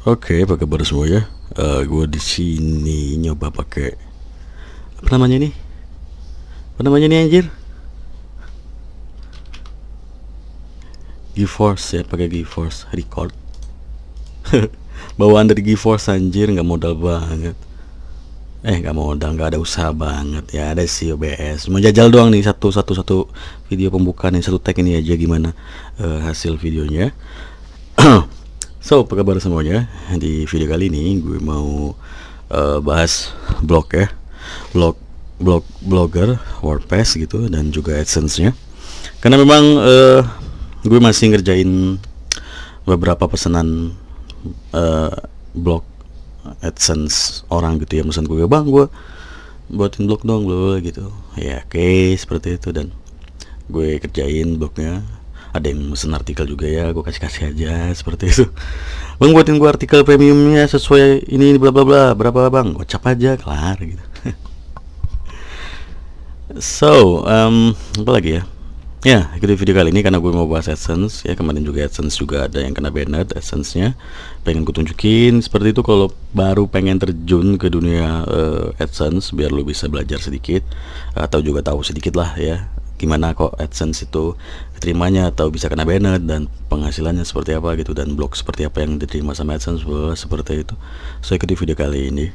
Oke, apa kabar semua ya? Gue di sini nyoba pakai apa namanya nih? Apa namanya nih anjir? GeForce ya, pakai GeForce Record. Bawaan dari GeForce anjir, nggak modal banget. Nggak modal, nggak ada usaha banget ya. Ada sih OBS. Mau jajal doang nih satu video pembukaan yang satu tag ini aja gimana hasil videonya. So, apa kabar semuanya? Di video kali ini gue mau bahas blog ya, blogger WordPress gitu dan juga AdSense-nya. Karena memang gue masih ngerjain beberapa pesanan blog AdSense orang gitu ya, pesan gue, bang gue buatin blog dong lo gitu ya, oke, seperti itu. Dan gue kerjain blognya. Ada yang mesen artikel juga ya, gue kasih aja seperti itu. Bang buatin gue artikel premiumnya sesuai ini bla bla bla, berapa bang, gocap aja, kelar gitu. So apa lagi ya, ikuti video kali ini karena gue mau bahas AdSense ya. Kemarin juga AdSense juga ada yang kena banned AdSense-nya. Pengen gue tunjukin seperti itu kalau baru pengen terjun ke dunia AdSense, biar lo bisa belajar sedikit atau juga tahu sedikit lah ya, gimana kok AdSense itu diterimanya atau bisa kena banned dan penghasilannya seperti apa gitu, dan blog seperti apa yang diterima sama AdSense, seperti itu. So, ikuti video kali ini.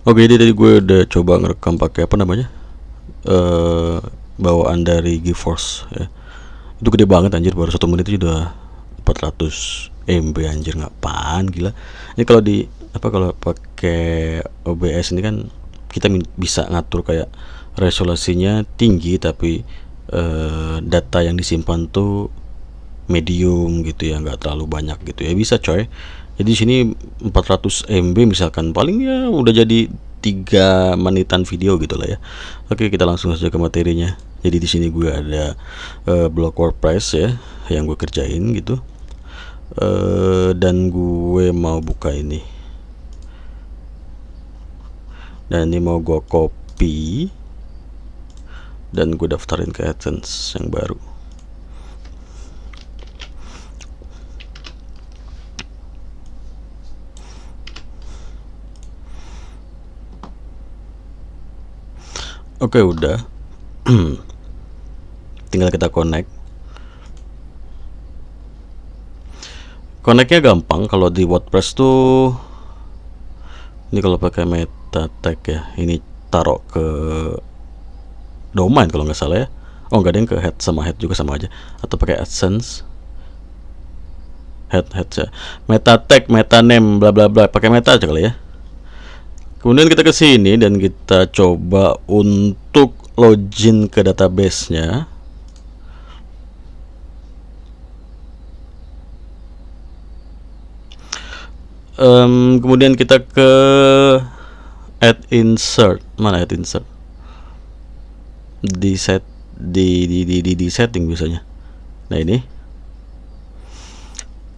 Oke, jadi tadi gue udah coba ngerekam pakai apa namanya, bawaan dari GeForce ya. Itu gede banget anjir, baru 1 menit itu udah 400 MB anjir, nggak apaan, gila. Ini kalau di kalau pakai OBS ini kan kita bisa ngatur kayak resolusinya tinggi tapi data yang disimpan tuh medium gitu ya, nggak terlalu banyak gitu ya, bisa coy. Jadi di sini 400 MB misalkan, paling ya udah jadi 3 menitan video gitu lah ya. Oke, kita langsung saja ke materinya. Jadi di sini gue ada blog WordPress ya yang gue kerjain gitu, dan gue mau buka ini, dan ini mau gue copy dan gue daftarin ke AdSense yang baru. Oke, udah. Tinggal kita connectnya gampang. Kalau di WordPress tuh ini kalau pakai meta tag ya, ini taruh ke domain kalau nggak salah ya. Oh, nggak ada yang ke head, sama head juga sama aja. Atau pakai AdSense head ya, meta tag, meta name, bla bla bla, pakai meta aja kali ya. Kemudian kita ke sini dan kita coba untuk login ke database-nya. Kemudian kita ke add insert. Mana add insert? Di setting biasanya. Nah, ini.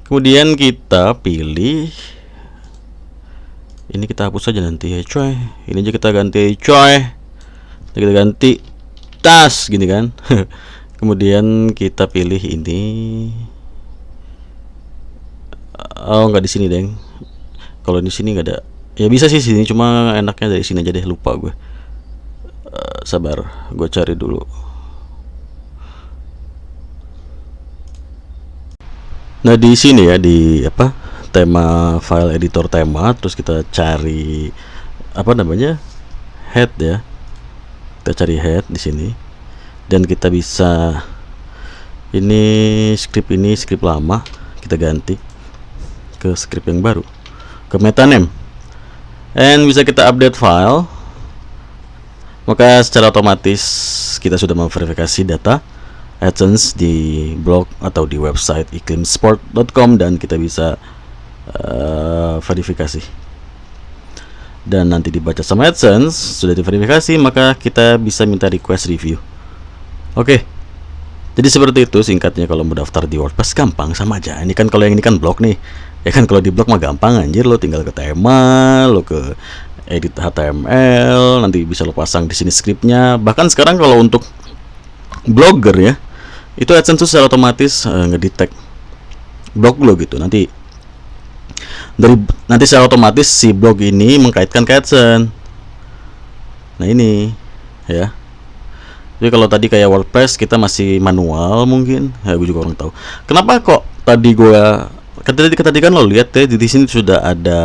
Kemudian kita pilih ini, kita hapus saja nanti ya coy. Ini aja kita ganti coy. Kita ganti tas gini kan. Kemudian kita pilih ini. Oh, nggak di sini deng. Kalau di sini nggak ada. Ya bisa sih sini, cuma enaknya dari sini aja deh, lupa gue. Sabar, gue cari dulu. Nah, di sini ya, di tema file editor tema, terus kita cari head ya. Kita cari head di sini dan kita bisa ini script lama kita ganti ke script yang baru, ke meta name, and bisa kita update file. Maka secara otomatis kita sudah memverifikasi data AdSense di blog atau di website iklimsport.com, dan kita bisa verifikasi dan nanti dibaca sama AdSense. Sudah diverifikasi, maka kita bisa minta request review. Oke, jadi seperti itu singkatnya kalau mau daftar di WordPress. Gampang, sama aja. Ini kan kalau yang ini kan blog nih ya kan. Kalau di blog mah gampang anjir, lo tinggal ke tema, lo ke edit HTML, nanti bisa lo pasang di sini scriptnya. Bahkan sekarang kalau untuk blogger ya, itu AdSense secara otomatis ngedetect blog lo gitu. Nanti secara otomatis si blog ini mengkaitkan ke AdSense. Nah ini ya. Jadi kalau tadi kayak WordPress kita masih manual mungkin, ya gue juga kurang tahu. Kenapa kok tadi kan lo lihat ya di sini sudah ada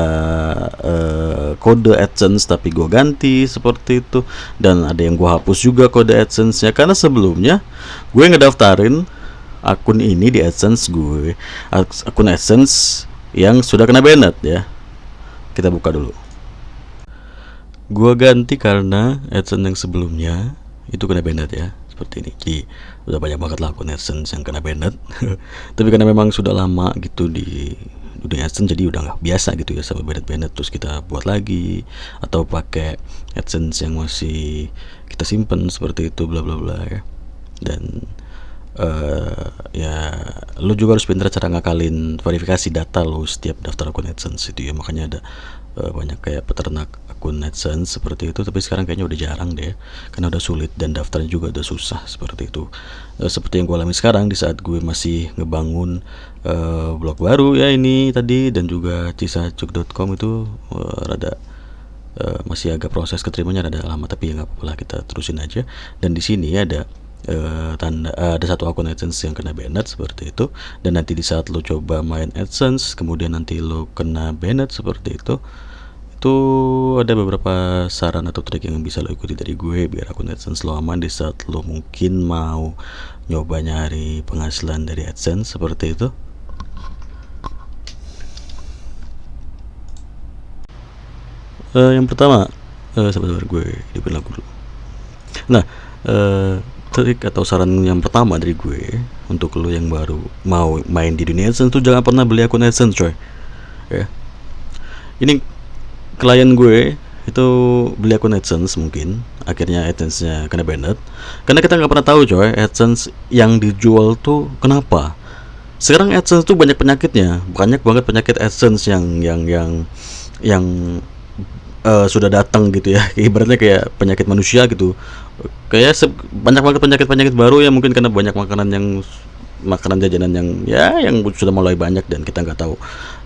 kode AdSense tapi gue ganti seperti itu, dan ada yang gue hapus juga kode AdSense-nya karena sebelumnya gue ngedaftarin akun ini di AdSense gue, akun AdSense yang sudah kena banned ya. Kita buka dulu. Gua ganti karena AdSense yang sebelumnya itu kena banned ya, seperti ini. Jadi udah banyak banget lah akun AdSense yang kena banned. Tapi karena memang sudah lama gitu di dunia AdSense, jadi udah nggak biasa gitu ya sama banned. Terus kita buat lagi atau pakai AdSense yang masih kita simpen seperti itu, bla bla bla ya. Dan ya lu juga harus pintar cara ngakalin verifikasi data lu setiap daftar akun AdSense itu ya. Makanya ada banyak kayak peternak akun AdSense seperti itu, tapi sekarang kayaknya udah jarang deh karena udah sulit dan daftarnya juga udah susah seperti itu. Seperti yang gue alami sekarang di saat gue masih ngebangun blog baru ya ini tadi, dan juga cisacuk.com itu rada masih agak proses keterimanya rada lama, tapi ya nggak apa-apa lah, kita terusin aja. Dan di sini ada ada satu akun AdSense yang kena banned seperti itu, dan nanti di saat lo coba main AdSense kemudian nanti lo kena banned seperti itu ada beberapa saran atau trik yang bisa lo ikuti dari gue biar akun AdSense lo aman di saat lo mungkin mau nyoba nyari penghasilan dari AdSense seperti itu. Yang pertama, sebentar gue hidupin lagu dulu. Nah, trik atau saran yang pertama dari gue untuk lo yang baru mau main di dunia AdSense tuh jangan pernah beli akun AdSense coy ya. Ini klien gue itu beli akun AdSense, mungkin akhirnya AdSense-nya kena banned karena kita nggak pernah tahu coy AdSense yang dijual tuh kenapa. Sekarang AdSense tuh banyak penyakitnya, banyak banget penyakit AdSense yang sudah datang gitu ya, ibaratnya kayak penyakit manusia gitu. Kayak banyak banget penyakit baru ya, mungkin karena banyak makanan jajanan yang sudah mulai banyak dan kita nggak tahu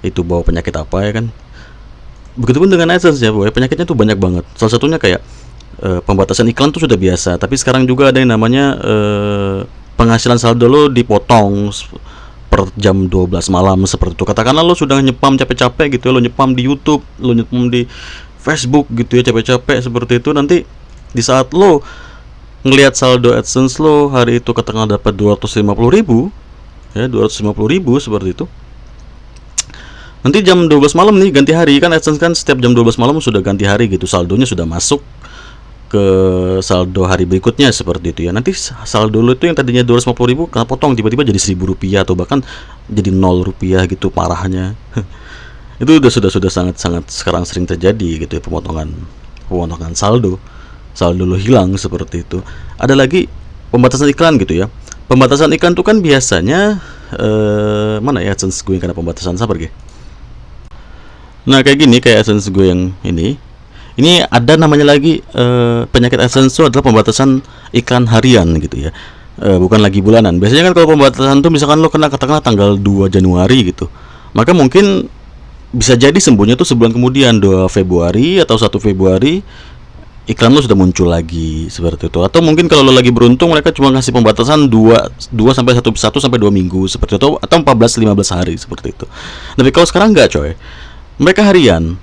itu bawa penyakit apa ya kan. Begitupun dengan AdSense ya, boy, penyakitnya tuh banyak banget. Salah satunya kayak pembatasan iklan tuh sudah biasa, tapi sekarang juga ada yang namanya penghasilan saldo lo dipotong per jam 12 malam seperti itu. Katakanlah lo sudah nyepam capek-capek gitu ya, lo nyepam di YouTube, lo nyepam di Facebook gitu ya, capek-capek seperti itu. Nanti di saat lo ngelihat saldo AdSense lo hari itu katakanlah dapat 250.000 ya, 250.000 seperti itu. Nanti jam 12 malam nih ganti hari, kan AdSense kan setiap jam 12 malam sudah ganti hari gitu, saldonya sudah masuk ke saldo hari berikutnya seperti itu ya. Nanti saldo lo itu yang tadinya 250.000 kena potong tiba-tiba jadi 1.000 rupiah atau bahkan jadi 0 rupiah gitu parahnya. Itu sudah sangat sekarang sering terjadi gitu ya, pemotongan saldo lo hilang seperti itu. Ada lagi pembatasan iklan gitu ya. Pembatasan iklan tuh kan biasanya mana ya AdSense gue yang kena pembatasan, sabar gue. Nah kayak gini, kayak AdSense gue yang ini ada namanya lagi penyakit AdSense itu adalah pembatasan iklan harian gitu ya, bukan lagi bulanan. Biasanya kan kalau pembatasan tuh misalkan lo kena katakanlah tanggal 2 Januari gitu, maka mungkin bisa jadi sembuhnya tuh sebulan kemudian, 2 Februari atau 1 Februari iklan lo sudah muncul lagi seperti itu. Atau mungkin kalau lo lagi beruntung mereka cuma ngasih pembatasan 2 sampai 1 sampai 2 minggu seperti itu, atau 14-15 hari seperti itu. Tapi kalau sekarang enggak coy, mereka harian.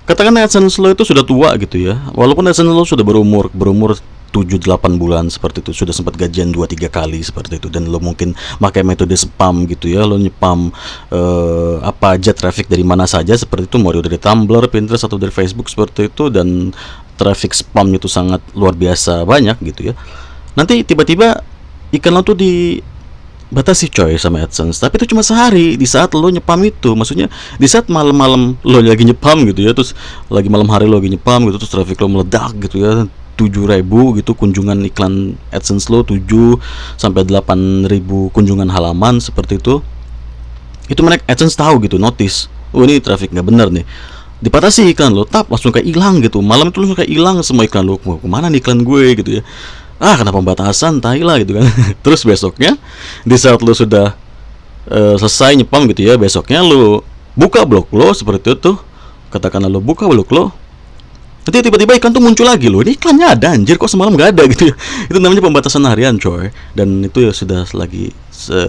Katakanlah AdSense lo itu sudah tua gitu ya, walaupun AdSense lo sudah berumur 7-8 bulan seperti itu, sudah sempat gajian 2-3 kali seperti itu, dan lo mungkin pakai metode spam gitu ya, lo nyepam apa aja traffic dari mana saja seperti itu, mau dari Tumblr, Pinterest atau dari Facebook seperti itu, dan traffic spam itu sangat luar biasa banyak gitu ya. Nanti tiba-tiba iklan lo tuh dibatasi coy sama AdSense, tapi itu cuma sehari di saat lo nyepam itu, maksudnya di saat malam-malam lo lagi nyepam gitu ya, terus lagi malam hari lo lagi nyepam gitu, terus traffic lo meledak gitu ya, 7.000 gitu kunjungan iklan AdSense lo, 7-8.000 kunjungan halaman seperti itu mereka AdSense tahu gitu, notice, oh ini traffic nggak benar nih, dibatasi iklan lo, langsung kayak hilang gitu, malam itu langsung kayak hilang semua iklan lo, mau kemana nih iklan gue gitu ya, kena pembatasan, tai lah gitu kan. Terus besoknya di saat lo sudah selesai nyepam gitu ya, besoknya lu buka blog lo seperti itu tuh, katakanlah lu buka blog lo, nanti tiba-tiba iklan tuh muncul lagi loh, ini iklannya ada anjir kok semalam nggak ada gitu ya. Itu namanya pembatasan harian coy, dan itu ya sudah lagi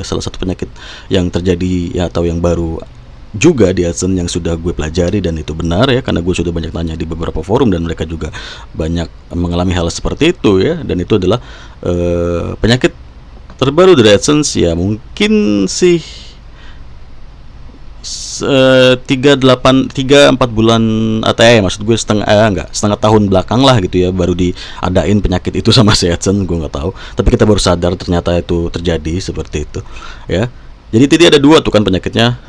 salah satu penyakit yang terjadi ya, atau yang baru juga di AdSense yang sudah gue pelajari, dan itu benar ya, karena gue sudah banyak tanya di beberapa forum dan mereka juga banyak mengalami hal seperti itu ya. Dan itu adalah penyakit terbaru dari AdSense ya, mungkin sih 3-4 bulan atau maksud gue setengah tahun belakang lah gitu ya, baru diadain penyakit itu sama si AdSense, gue nggak tahu, tapi kita baru sadar ternyata itu terjadi seperti itu ya. Jadi tadi ada dua tuh kan penyakitnya,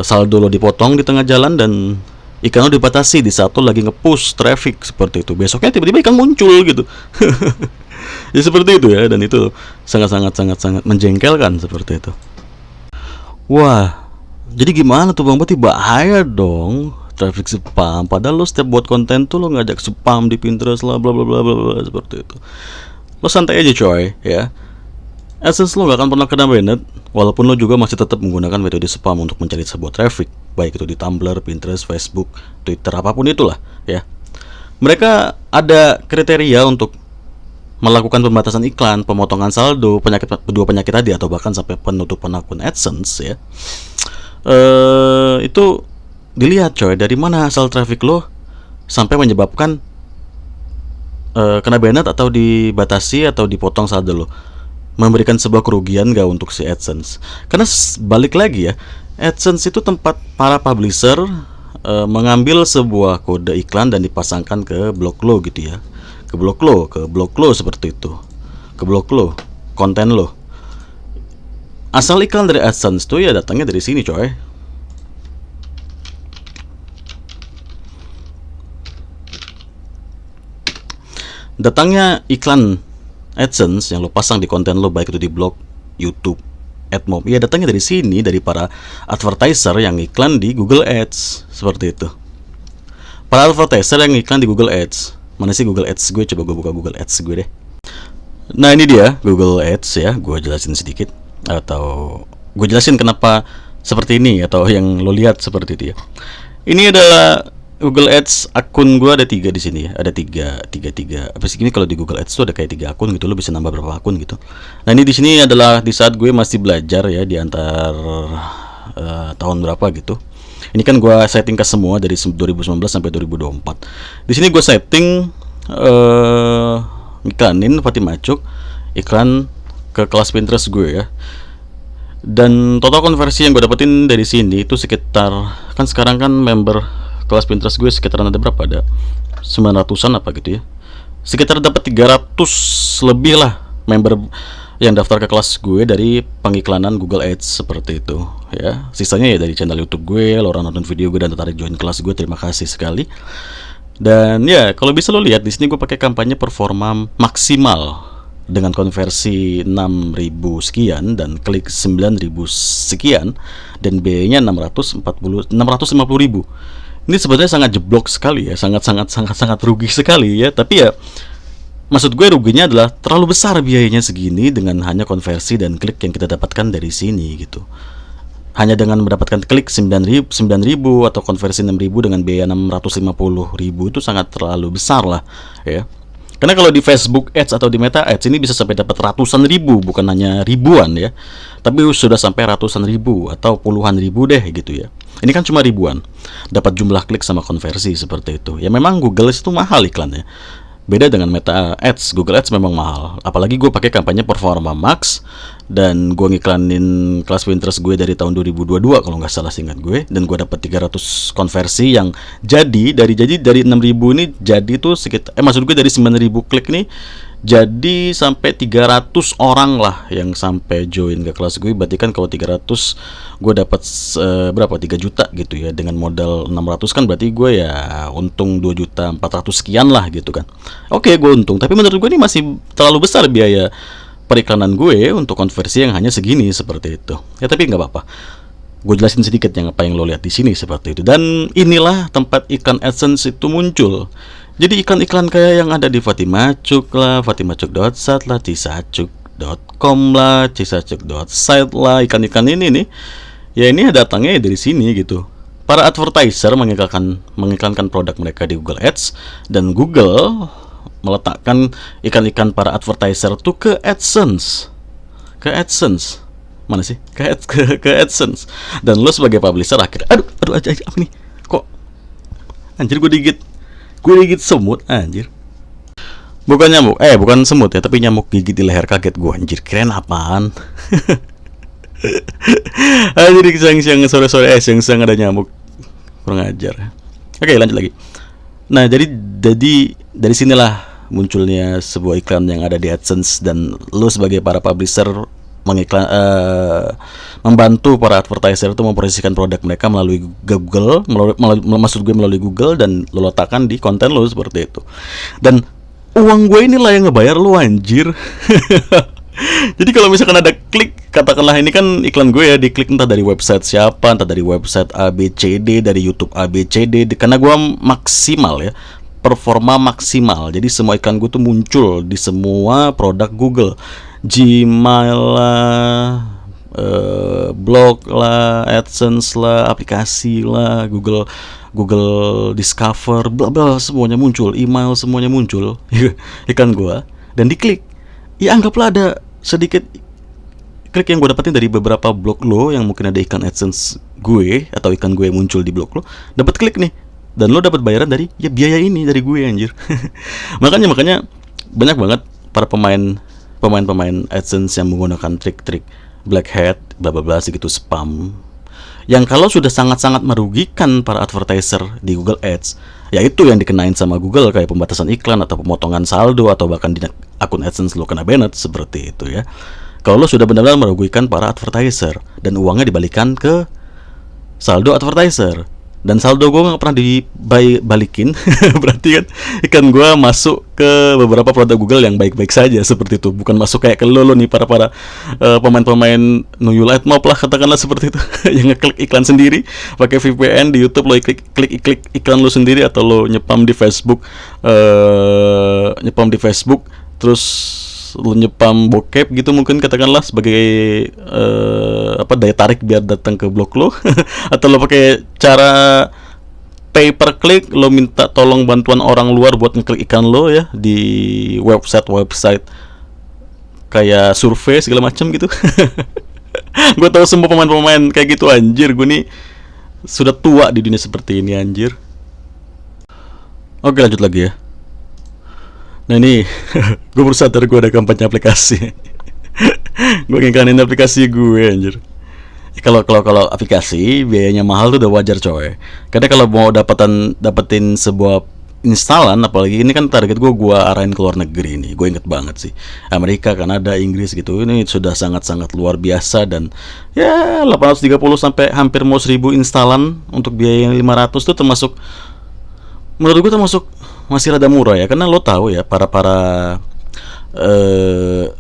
saldo lo dipotong di tengah jalan dan ikan lo dibatasi di saat lo lagi nge-push traffic seperti itu. Besoknya tiba-tiba ikan muncul gitu. Ya seperti itu ya, dan itu sangat menjengkelkan seperti itu. Wah, jadi gimana tuh Bang Berarti bahaya dong traffic spam. Padahal lo setiap buat konten tuh lo ngajak spam di Pinterest lah, bla bla bla bla seperti itu. Lo santai aja coy ya. AdSense lo gak akan pernah kena banned, walaupun lo juga masih tetap menggunakan metode spam untuk mencari sebuah traffic, baik itu di Tumblr, Pinterest, Facebook, Twitter, apapun itulah ya. Mereka ada kriteria untuk melakukan pembatasan iklan, pemotongan saldo, kedua penyakit tadi, atau bahkan sampai penutupan akun AdSense ya. Itu dilihat coy, dari mana asal traffic lo sampai menyebabkan kena banned atau dibatasi atau dipotong saldo lo, memberikan sebuah kerugian gak untuk si AdSense. Karena balik lagi ya, AdSense itu tempat para publisher mengambil sebuah kode iklan dan dipasangkan ke blog lo gitu ya, ke blog lo seperti itu, ke blog lo, konten lo. Asal iklan dari AdSense tuh ya datangnya dari sini coy. Datangnya iklan AdSense yang lo pasang di konten lo, baik itu di blog, YouTube, AdMob, ya datangnya dari sini, dari para advertiser yang iklan di Google Ads seperti itu. Para advertiser yang iklan di Google Ads. Mana sih Google Ads gue? Coba gue buka Google Ads gue deh. Nah ini dia Google Ads ya, gue jelasin sedikit, atau gue jelasin kenapa seperti ini, atau yang lo lihat seperti itu ya. Ini adalah Google Ads, akun gue ada 3 di sini ya, ada 3. Apa sih ini, kalau di Google Ads tuh ada kayak 3 akun gitu, lo bisa nambah berapa akun gitu. Nah ini di sini adalah di saat gue masih belajar ya, di antar tahun berapa gitu. Ini kan gue setting ke semua dari 2019 sampai 2024. Di sini gue setting iklanin Fatima Cuk, iklan ke kelas Pinterest gue ya. Dan total konversi yang gue dapetin dari sini itu sekitar, kan sekarang kan member kelas Pinterest gue sekitaran ada berapa, ada 900-an apa gitu ya, sekitar dapat 300 lebih lah member yang daftar ke kelas gue dari pengiklanan Google Ads seperti itu ya. Sisanya ya dari channel YouTube gue, lo orang nonton video gue dan tertarik join kelas gue, terima kasih sekali. Dan ya kalau bisa lo lihat di sini gue pakai kampanye performa maksimal dengan konversi 6.000 sekian dan klik 9.000 sekian, dan biayanya 650.000. Ini sebenarnya sangat jeblok sekali ya, sangat rugi sekali ya. Tapi ya maksud gue ruginya adalah terlalu besar biayanya segini dengan hanya konversi dan klik yang kita dapatkan dari sini gitu. Hanya dengan mendapatkan klik 9.000 atau konversi 6.000 dengan biaya 650.000 itu sangat terlalu besar lah ya. Karena kalau di Facebook Ads atau di Meta Ads ini bisa sampai dapat ratusan ribu, bukan hanya ribuan ya, tapi sudah sampai ratusan ribu atau puluhan ribu deh gitu ya. Ini kan cuma ribuan, dapat jumlah klik sama konversi seperti itu. Ya memang Google itu mahal iklannya. Beda dengan Meta Ads, Google Ads memang mahal. Apalagi gue pakai kampanye Performa Max, dan gue ngiklanin kelas Pinterest gue dari tahun 2022 kalau nggak salah seingat gue, dan gue dapat 300 konversi yang dari 6.000 ini jadi tuh sekitar maksud gue dari 9.000 klik nih jadi sampai 300 orang lah yang sampai join ke kelas gue. Berarti kan kalau 300 gue dapat berapa, 3 juta gitu ya. Dengan modal 600 kan berarti gue ya untung 2.400.000 sekian lah gitu kan. Oke, gue untung, tapi menurut gue ini masih terlalu besar biaya periklanan gue untuk konversi yang hanya segini seperti itu. Ya tapi nggak apa-apa, gue jelasin sedikit yang apa yang lo lihat di sini seperti itu. Dan inilah tempat iklan AdSense itu muncul. Jadi iklan-iklan kayak yang ada di Fatima Cuk lah, fatimacuk.sat lah, tisacuk.com cisacek.com lah, cisacek.site lah, iklan-iklan ini nih, ya ini datangnya dari sini gitu. Para advertiser mengiklankan produk mereka di Google Ads, dan Google meletakkan iklan-iklan para advertiser tuh ke AdSense. Mana sih? Ke AdSense. Dan lo sebagai publisher akhirnya, aduh apa nih? Kok anjir gue digigit semut anjir. Bukan nyamuk, bukan semut ya, tapi nyamuk gigit di leher, kaget gue anjir, keren apaan. Jadi siang-siang sore-sore siang-siang ada nyamuk, kurang ajar. Oke, lanjut lagi. Nah, jadi dari sinilah munculnya sebuah iklan yang ada di AdSense, dan lo sebagai para publisher membantu para advertiser itu mempromosikan produk mereka melalui Google, melalui Google, dan lo letakkan di konten lo seperti itu. Dan uang gue inilah yang ngebayar lo anjir. Jadi kalau misalkan ada klik, katakanlah ini kan iklan gue ya, diklik entah dari website siapa, entah dari website ABCD, dari YouTube ABCD, karena gue maksimal ya, performa maksimal. Jadi semua iklan gue tuh muncul di semua produk Google, Gmail lah, blog lah, AdSense lah, aplikasi lah, Google Discover, bla bla, semuanya muncul, email semuanya muncul iklan gue, dan diklik. Ya anggaplah ada sedikit klik yang gue dapetin dari beberapa blog lo yang mungkin ada iklan AdSense gue, atau iklan gue muncul di blog lo, dapat klik nih, dan lo dapat bayaran dari ya biaya ini dari gue anjir. makanya banyak banget para pemain AdSense yang menggunakan trik-trik black hat, bla bla bla segitu, spam, yang kalau sudah sangat-sangat merugikan para advertiser di Google Ads, yaitu yang dikenain sama Google kayak pembatasan iklan atau pemotongan saldo, atau bahkan di akun AdSense lo kena banned seperti itu ya. Kalau lo sudah benar-benar merugikan para advertiser dan uangnya dibalikan ke saldo advertiser, dan saldo gue nggak pernah dibalikin, berarti kan ikan gue masuk ke beberapa produk Google yang baik-baik saja seperti itu, bukan masuk kayak ke lo nih para pemain-pemain Nuyul AdMob lah katakanlah seperti itu, yang ngeklik iklan sendiri pakai VPN di YouTube, lo klik iklan lo sendiri, atau lo nyepam di Facebook, terus lu nyepam bokep gitu mungkin katakanlah sebagai daya tarik biar datang ke blog lo. Atau lo pakai cara pay per click, lo minta tolong bantuan orang luar buat ngeklik iklan lo ya di website kayak survei segala macam gitu. Gue tahu semua pemain kayak gitu anjir, gue nih sudah tua di dunia seperti ini anjir. Oke, lanjut lagi ya. Nah ini gue baru sadar gue ada kampanye aplikasi. Gue ngiklanin aplikasi gue anjir. Kalau aplikasi biayanya mahal tuh udah wajar coy. Karena kalau mau dapetin sebuah instalan, apalagi ini kan target gue arahin ke luar negeri nih. Gue inget banget sih, Amerika, Kanada, Inggris gitu. Ini sudah sangat-sangat luar biasa, dan ya 830 sampai hampir mau 1000 instalan untuk biaya yang 500 tuh termasuk, menurut gue termasuk masih rada murah ya. Karena lo tahu ya, para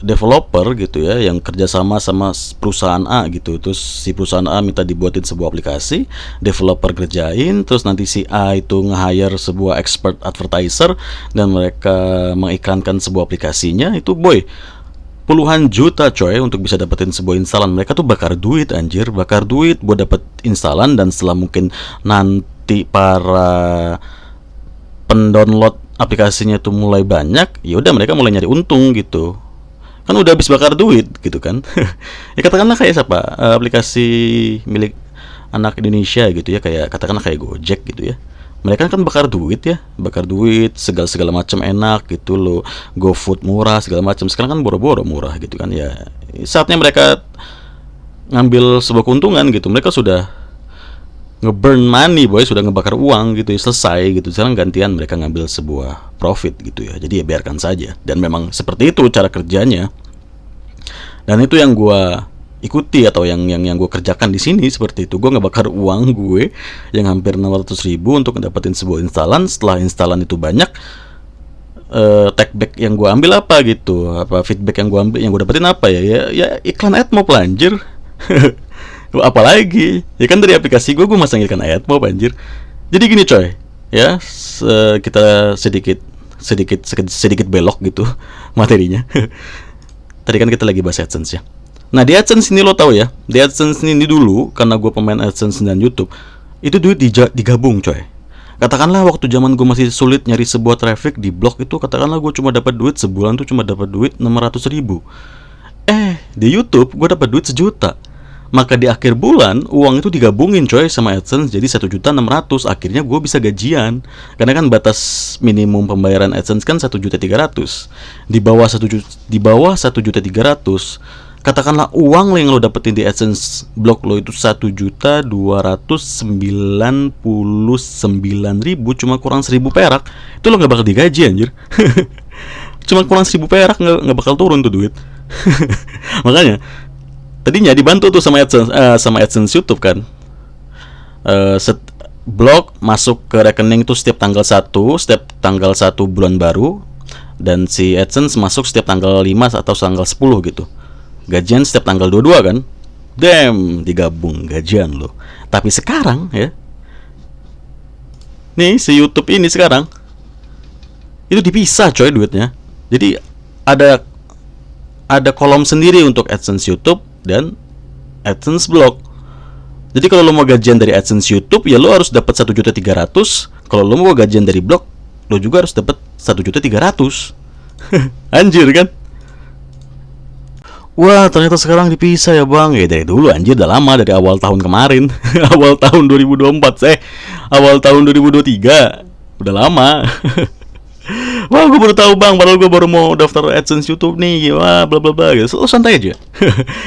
developer gitu ya yang kerjasama sama perusahaan A gitu, terus si perusahaan A minta dibuatin sebuah aplikasi, developer kerjain, terus nanti si A itu nge-hire sebuah expert advertiser dan mereka mengiklankan sebuah aplikasinya, itu boy puluhan juta coy untuk bisa dapetin sebuah instalan. Mereka tuh bakar duit anjir, buat dapet instalan, dan setelah mungkin nanti para pendownload aplikasinya tuh mulai banyak, ya udah mereka mulai nyari untung gitu. Kan udah habis bakar duit gitu kan. Ya katakanlah kayak siapa? Aplikasi milik anak Indonesia gitu ya, kayak katakanlah kayak Gojek gitu ya. Mereka kan bakar duit segala macam enak gitu loh. GoFood murah segala macam. Sekarang kan boro-boro murah gitu kan ya. Saatnya mereka ngambil sebuah keuntungan gitu. Mereka sudah nge-burn money boy, sudah ngebakar uang gitu ya, selesai gitu. Sekarang gantian mereka ngambil sebuah profit gitu ya. Jadi ya biarkan saja. Dan memang seperti itu cara kerjanya. Dan itu yang gue ikuti, atau yang gue kerjakan di sini seperti itu. Gue ngebakar uang gue yang hampir 600.000 untuk dapetin sebuah instalan. Setelah instalan itu banyak, take back yang gue ambil apa gitu, apa feedback yang gue dapetin apa ya iklan AdMob lah anjir. Apalagi ya kan dari aplikasi gue masang iklan AdMob anjir. Jadi gini coy ya, kita sedikit belok gitu materinya. tadi kan kita lagi bahas AdSense ya. Nah di AdSense ini lo tahu ya, di AdSense ini dulu karena gue pemain AdSense dan YouTube, itu duit digabung coy. Katakanlah waktu zaman gue masih sulit nyari sebuah traffic di blog itu, katakanlah gue cuma dapat duit sebulan tuh cuma dapat duit 600.000. Di YouTube gue dapat duit 1 juta. Maka di akhir bulan uang itu digabungin coy sama AdSense jadi 1.600.000. Akhirnya gue bisa gajian. Karena kan batas minimum pembayaran AdSense kan 1.300.000. Di bawah 1.300.000, katakanlah uang yang lo dapetin di AdSense blog lo itu 1.299.000, cuma kurang 1.000 perak. Itu lo gak bakal digaji anjir. Cuma kurang 1.000 perak, gak bakal turun tuh duit. Makanya tadinya dibantu tuh sama AdSense YouTube kan. Blog masuk ke rekening tuh setiap tanggal 1 bulan baru, dan si AdSense masuk setiap tanggal 5 atau tanggal 10 gitu. Gajian setiap tanggal 22 kan. Damn, digabung gajian lo. Tapi sekarang ya, nih si YouTube ini sekarang itu dipisah coy duitnya. Jadi ada kolom sendiri untuk AdSense YouTube dan AdSense blog. Jadi kalau lo mau gajian dari AdSense YouTube ya lo harus dapat 1.300.000. Kalau lo mau gajian dari blog, lo juga harus dapat 1.300.000. Anjir kan? Wah, ternyata sekarang dipisah ya bang. Ya dari dulu anjir, udah lama, dari awal tahun kemarin. Awal tahun 2024. Awal tahun 2023. Udah lama. Wah, gue baru tahu bang, padahal gue baru mau daftar AdSense YouTube nih. Wah, bla bla bla gitu. Lo santai aja.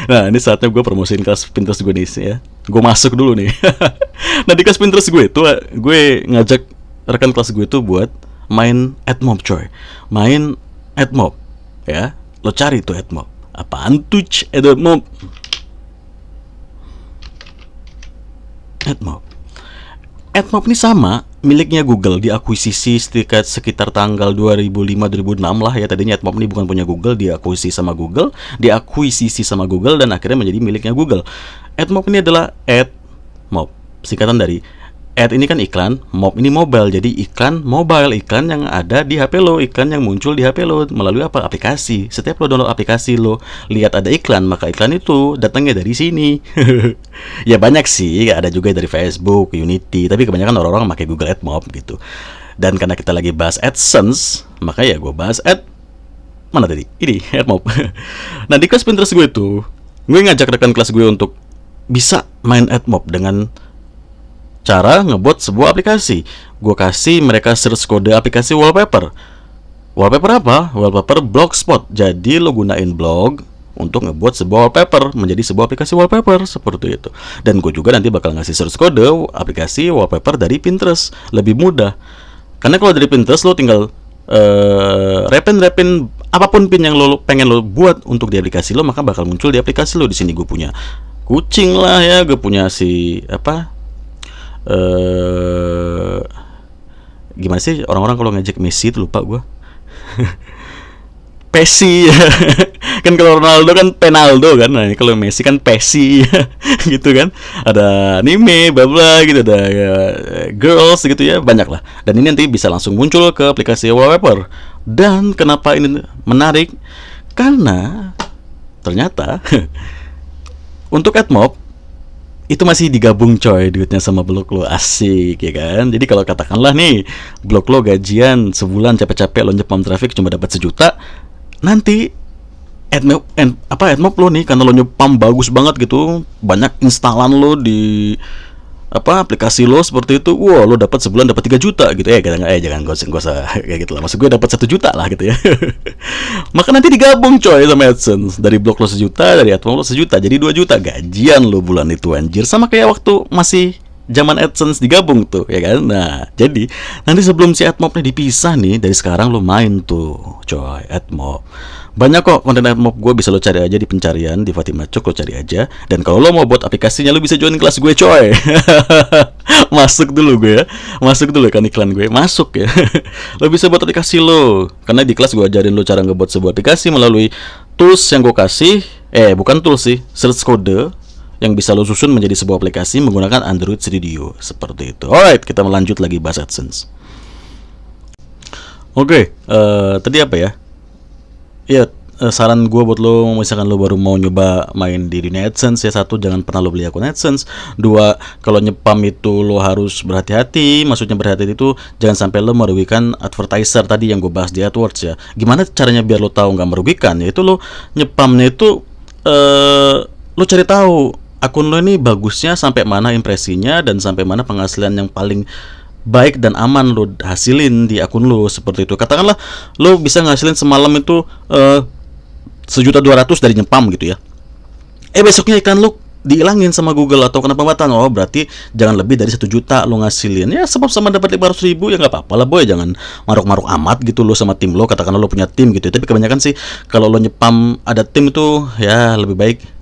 Nah, ini saatnya gue promosiin kelas Pinterest gue nih ya. Gue masuk dulu nih. Nah, di kelas Pinterest gue itu, gue ngajak rekan kelas gue itu buat main AdMob coy. Main AdMob ya. Lo cari tuh AdMob. Apaan tuh AdMob? AdMob ini sama, miliknya Google, diakuisisi sekitar tanggal 2005-2006 lah ya. Tadinya AdMob ini bukan punya Google, diakuisisi sama Google, dan akhirnya menjadi miliknya Google. AdMob ini adalah AdMob, singkatan dari Ad ini kan iklan, Mob ini mobile, jadi iklan mobile, iklan yang ada di HP lo, iklan yang muncul di HP lo melalui apa? Aplikasi. Setiap lo download aplikasi lo, lihat ada iklan, maka iklan itu datangnya dari sini. Ya banyak sih, ada juga dari Facebook, Unity, tapi kebanyakan orang-orang pakai Google AdMob gitu. Dan karena kita lagi bahas AdSense, maka ya gue bahas mana tadi? Ini AdMob. Nah di kelas Pinterest gue tuh, gue ngajak rekan kelas gue untuk bisa main AdMob dengan cara ngebuat sebuah aplikasi. Gue kasih mereka search kode aplikasi wallpaper. Wallpaper apa? Wallpaper Blogspot. Jadi lo gunain blog untuk ngebuat sebuah wallpaper menjadi sebuah aplikasi wallpaper seperti itu. Dan gue juga nanti bakal ngasih search kode aplikasi wallpaper dari Pinterest. Lebih mudah. Karena kalau dari Pinterest lo tinggal repin apapun pin yang lo pengen lo buat untuk di aplikasi lo, maka bakal muncul di aplikasi lo. Di sini gue punya kucing lah ya, gue punya si gimana sih orang-orang kalau ngejek Messi itu, lupa gue. Pesi. Kan kalau Ronaldo kan Penaldo kan, nah kalau Messi kan Pesi. Gitu kan, ada anime bla bla gitu, ada girls gitu ya, banyak lah. Dan ini nanti bisa langsung muncul ke aplikasi wallpaper. Dan kenapa ini menarik? Karena ternyata untuk AdMob itu masih digabung coy duitnya sama blog lo, asik ya kan. Jadi kalau katakanlah nih blog lo gajian sebulan capek-capek lo nyepam traffic cuma dapat 1 juta, nanti AdMob lo nih karena lo nyepam bagus banget gitu, banyak instalan lo di aplikasi lo seperti itu, wah lo dapat sebulan dapat 3 juta gitu ya. Jangan gak usah kayak gitu lah, maksud gue dapat 1 juta lah gitu ya. Maka nanti digabung coy sama AdSense, dari blog lo 1 juta, dari AdMob lo 1 juta, jadi 2 juta gajian lo bulan itu anjir. Sama kayak waktu masih zaman AdSense digabung tuh ya kan. Nah jadi nanti sebelum si AdMob nih dipisah nih, dari sekarang lo main tuh coy AdMob. Banyak kok konten AdMob gue, bisa lo cari aja di pencarian di Fatima Cuk, lo cari aja. Dan kalau lo mau buat aplikasinya, lo bisa join kelas gue coy. Masuk dulu gue ya, masuk dulu kan iklan gue, masuk ya. Lo bisa buat aplikasi lo, karena di kelas gue ajarin lo cara ngebuat sebuah aplikasi melalui tools yang gue kasih. Bukan tools sih, search kode yang bisa lo susun menjadi sebuah aplikasi menggunakan Android Studio seperti itu. Alright, kita melanjut lagi bahas AdSense. Oke, tadi apa ya? Ya, saran gue buat lo, misalkan lo baru mau nyoba main di dunia AdSense ya, satu, jangan pernah lo beli akun AdSense. Dua, kalau nyepam itu lo harus berhati-hati. Maksudnya berhati-hati itu jangan sampai lo merugikan advertiser tadi yang gue bahas di AdWords ya. Gimana caranya biar lo tahu nggak merugikan? Yaitu lo nyepamnya itu lo cari tahu akun lo ini bagusnya sampai mana impresinya dan sampai mana penghasilan yang paling baik dan aman lo hasilin di akun lo, seperti itu. Katakanlah lo bisa ngasilin semalam itu 1.200.000 dari nyepam gitu ya. Besoknya iklan lu dihilangin sama Google atau kena pembatasan. Oh, berarti jangan lebih dari 1 juta lo ngasilin. Ya sebab sama dapat 500.000 ya nggak apa-apa lah boy. Jangan maruk-maruk amat gitu lo sama tim lo. Katakanlah lo punya tim gitu ya. Tapi kebanyakan sih kalau lo nyepam ada tim itu ya lebih baik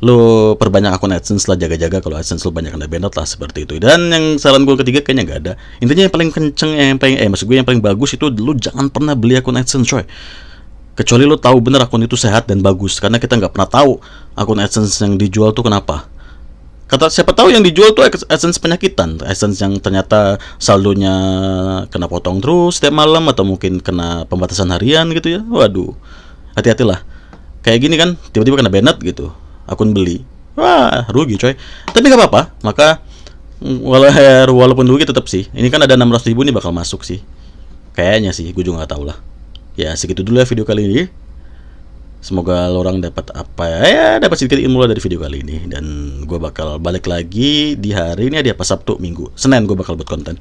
lo perbanyak akun AdSense lah, jaga-jaga kalau AdSense lo banyak kena banned lah, seperti itu. Dan yang saran gue ketiga kayaknya nggak ada. Intinya yang paling kenceng, yang paling maksud gue yang paling bagus itu lo jangan pernah beli akun AdSense coy. Kecuali lo tahu bener akun itu sehat dan bagus, karena kita nggak pernah tahu akun AdSense yang dijual tuh kenapa. Kata siapa tahu yang dijual tuh AdSense penyakitan, AdSense yang ternyata saldonya kena potong terus setiap malam, atau mungkin kena pembatasan harian gitu ya. Waduh, hati-hatilah. Kayak gini kan tiba-tiba kena banned gitu, akun beli, wah rugi coy. Tapi nggak apa-apa, maka walaupun rugi tetap sih. Ini kan ada 600.000 nih bakal masuk sih, kayaknya sih, gue juga nggak tahu lah. Ya segitu dulu ya video kali ini. Semoga lo orang dapat dapat sedikit ilmu lah dari video kali ini. Dan gue bakal balik lagi di hari ini, ada apa, Sabtu, Minggu, Senin gue bakal buat konten.